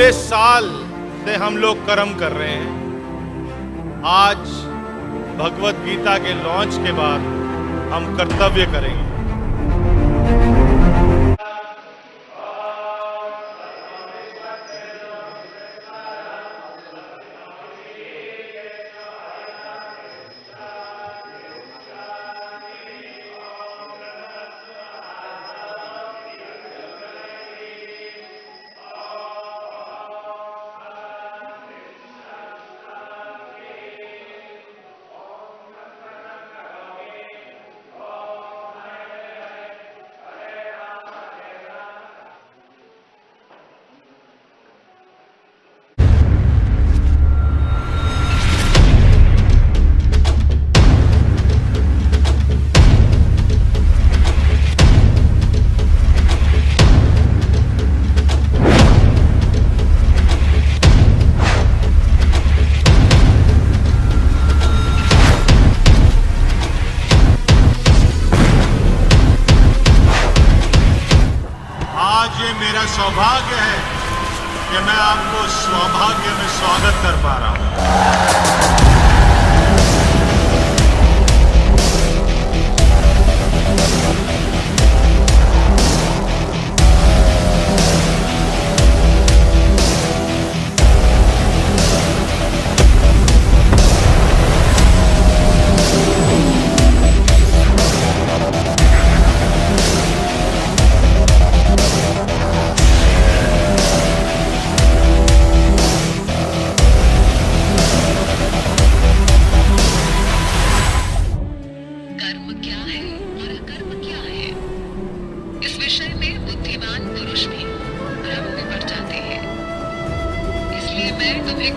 बड़े साल से हम लोग कर्म कर रहे हैं। आज भगवत गीता के लॉन्च के बाद हम कर्तव्य करेंगे। आज ये मेरा सौभाग्य है कि मैं आपको सौभाग्य में स्वागत कर पा रहा हूं।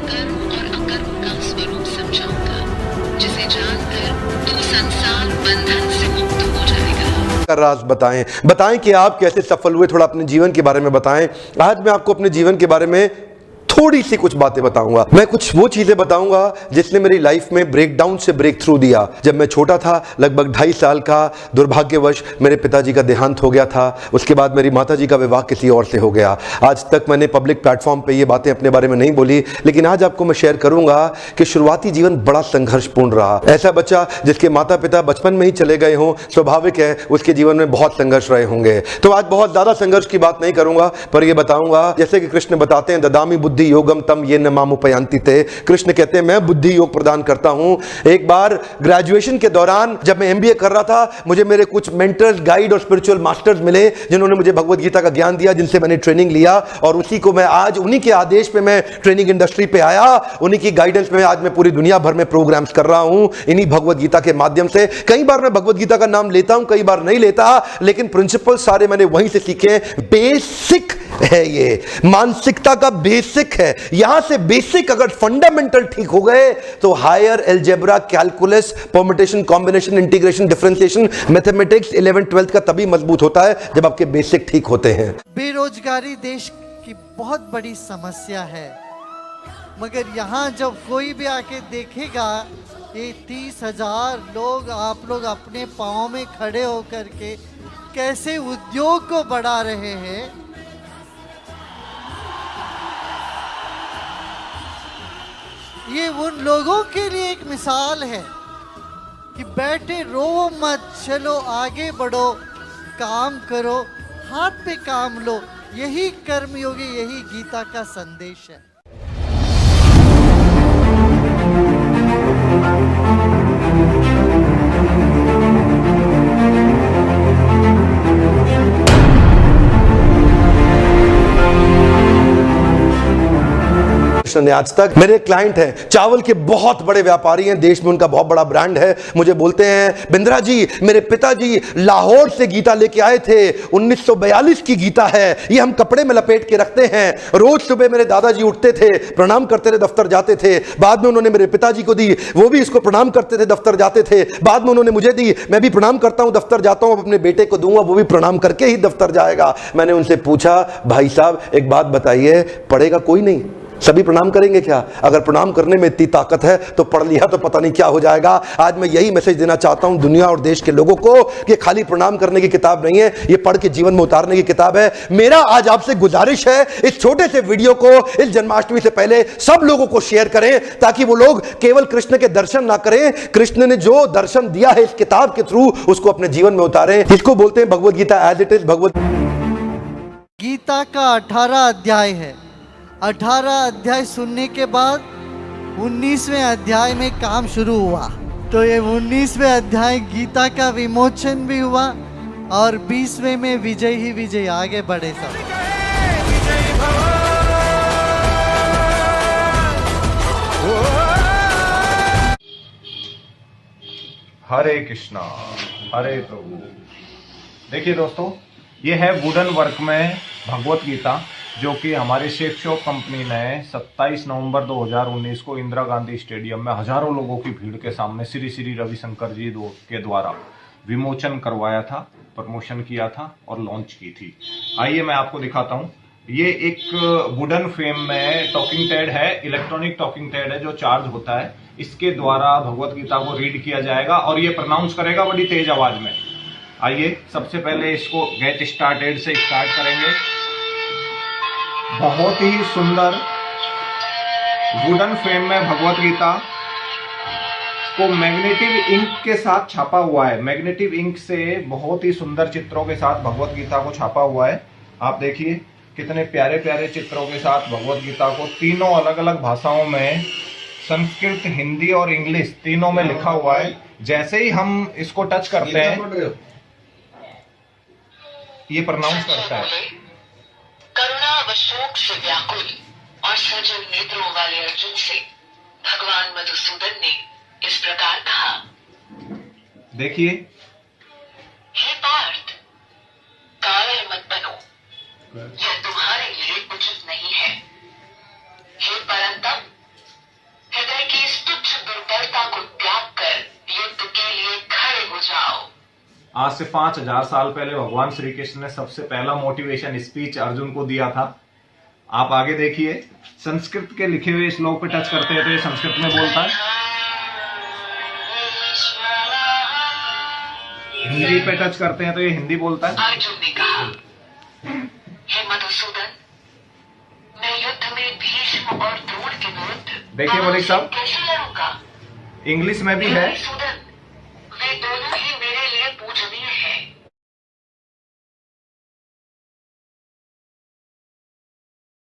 कर्म और अकर्म का स्वरूप समझाऊंगा, जिसे जानकर तू संसार बंधन से मुक्त हो जाएगा। का राज बताएं कि आप कैसे सफल हुए। थोड़ा अपने जीवन के बारे में बताएं। आज मैं आपको अपने जीवन के बारे में थोड़ी सी कुछ बातें बताऊंगा। मैं कुछ वो चीजें बताऊंगा जिसने मेरी लाइफ में ब्रेकडाउन से ब्रेक थ्रू दिया। जब मैं छोटा था, लगभग 2.5 साल का, दुर्भाग्यवश मेरे पिताजी का देहांत हो गया था। उसके बाद मेरी माताजी का विवाह किसी और से हो गया। आज तक मैंने पब्लिक प्लेटफॉर्म पे ये बातें अपने बारे में नहीं बोली, लेकिन आज आपको मैं शेयर करूंगा कि शुरुआती जीवन बड़ा संघर्षपूर्ण रहा। ऐसा बच्चा जिसके माता पिता बचपन में ही चले गए हों, स्वाभाविक है उसके जीवन में बहुत संघर्ष रहे होंगे। तो आज बहुत ज्यादा संघर्ष की बात नहीं करूंगा, पर यह बताऊंगा जैसे कि कृष्ण बताते हैं, ददामी बुद्धि योगम तम ये न मामुपयांति ते। कृष्ण कहते हैं मैं बुद्धि योग प्रदान करता हूं। एक बार ग्रेजुएशन के दौरान जब मैं एमबीए कर रहा था, मुझे मेरे कुछ मेंटर्स, गाइड और स्पिरिचुअल मास्टर्स मिले जिन्होंने मुझे भगवत गीता का ज्ञान दिया, जिनसे मैंने ट्रेनिंग लिया और उसी को मैं आज, उन्हीं के आदेश पे मैं ट्रेनिंग इंडस्ट्री पे आया। उन्हीं की गाइडेंस में आज मैं पूरी दुनिया भर में प्रोग्राम्स कर रहा हूं इन्हीं भगवत गीता के माध्यम से। कई बार मैं भगवत गीता का नाम लेता हूं, कई बार नहीं लेता, लेकिन प्रिंसिपल सारे मैंने वहीं से सीखे। बेसिक है, ये मानसिकता का बेसिक है। यहां से बेसिक अगर फंडामेंटल ठीक हो गए तो higher algebra, calculus, permutation, combination, integration, differentiation, mathematics 11th 12th का तभी मजबूत होता है जब आपके बेसिक ठीक होते हैं। बेरोजगारी देश की बहुत बड़ी समस्या है, मगर यहां जब कोई भी आके देखेगा ये 30,000 लोग, आप लोग अपने पांव में खड़े होकर के कैसे उद्योग को बढ़ा रहे हैं, ये उन लोगों के लिए एक मिसाल है कि बैठे रो मत, चलो आगे बढ़ो, काम करो, हाथ पे काम लो। यही कर्मयोगी, यही गीता का संदेश है। आज तक मेरे क्लाइंट हैं, चावल के बहुत बड़े व्यापारी हैं, देश में उनका बहुत बड़ा ब्रांड है। मुझे बोलते हैं बिंद्रा जी, मेरे पिताजी लाहौर से गीता लेके आए थे, 1942 की गीता है, ये हम कपड़े में लपेट के रखते हैं। रोज सुबह मेरे दादाजी उठते थे, प्रणाम करते थे, दफ्तर जाते थे। बाद में उन्होंने मेरे पिताजी को दी, वो भी इसको प्रणाम करते थे, दफ्तर जाते थे। बाद में उन्होंने मुझे दी, मैं भी प्रणाम करता हूं, दफ्तर जाता हूं, अपने बेटे को दूंगा, वो भी प्रणाम करके ही दफ्तर जाएगा। मैंने उनसे पूछा, भाई साहब एक बात बताइए, पढ़ेगा कोई नहीं? सभी प्रणाम करेंगे क्या? अगर प्रणाम करने में इतनी ताकत है तो पढ़ लिया तो पता नहीं क्या हो जाएगा। आज मैं यही मैसेज देना चाहता हूं दुनिया और देश के लोगों को कि खाली प्रणाम करने की किताब नहीं है, ये पढ़ के जीवन में उतारने की किताब है। मेरा आज आपसे गुजारिश है, इस छोटे से वीडियो को इस जन्माष्टमी से पहले सब लोगों को शेयर करें ताकि वो लोग केवल कृष्ण के दर्शन ना करें, कृष्ण ने जो दर्शन दिया है इस किताब के थ्रू उसको अपने जीवन में उतारें। जिसको बोलते हैं Bhagavad Gita as it is. Bhagavad Gita का 18 अध्याय है। 18 अध्याय सुनने के बाद 19वें अध्याय में काम शुरू हुआ। तो ये 19वें अध्याय गीता का विमोचन भी हुआ और 20वें में विजय ही विजय, आगे बढ़े सब। हरे कृष्णा हरे प्रभु। देखिए दोस्तों, ये है वुडन वर्क में भगवत गीता, जो कि हमारी शेख शॉप कंपनी ने 27 नवंबर 2019 को इंदिरा गांधी स्टेडियम में हजारों लोगों की भीड़ के सामने श्री श्री रविशंकर जी के द्वारा विमोचन करवाया था, प्रमोशन किया था और लॉन्च की थी। आइए मैं आपको दिखाता हूँ। ये एक वुडन फ्रेम में टॉकिंग टेड है, इलेक्ट्रॉनिक टॉकिंग टेड है जो चार्ज होता है। इसके द्वारा भगवत गीता को रीड किया जाएगा और ये प्रोनाउंस करेगा बड़ी तेज आवाज में। आइए सबसे पहले इसको गेट स्टार्टेड से स्टार्ट करेंगे। बहुत ही सुंदर वुडन फ्रेम में भगवत गीता को मैग्नेटिव इंक के साथ छापा हुआ है। मैग्नेटिव इंक से बहुत ही सुंदर चित्रों के साथ भगवत गीता को छापा हुआ है। आप देखिए कितने प्यारे प्यारे चित्रों के साथ भगवत गीता को तीनों अलग अलग भाषाओं में, संस्कृत, हिंदी और इंग्लिश तीनों में लिखा हुआ है। जैसे ही हम इसको टच करते हैं ये प्रोनाउंस करता है। करुणा व शोक से व्याकुल और सजल नेत्रों वाले अर्जुन से भगवान मधुसूदन ने इस प्रकार कहा। देखिए, हे पार्थ, कायर मत बनो, यह तुम्हारे लिए उचित नहीं है। हे परंतप, हृदय की इस तुच्छ दुर्बलता को त्याग कर युद्ध के लिए खड़े हो जाओ। आज से 5000 साल पहले भगवान श्री कृष्ण ने सबसे पहला मोटिवेशन स्पीच अर्जुन को दिया था। आप आगे देखिए, संस्कृत के लिखे हुए श्लोक पे टच करते हैं तो ये संस्कृत में बोलता है, हिंदी पे टच करते हैं तो ये हिंदी बोलता है। अर्जुन ने कहा, हे मधुसूदन, मैं युद्ध में भीष्म और द्रोण के विरुद्ध देखिए मलिक साहब, कैसे लड़ूंगा? इंग्लिश में भी है। मधुसूदन,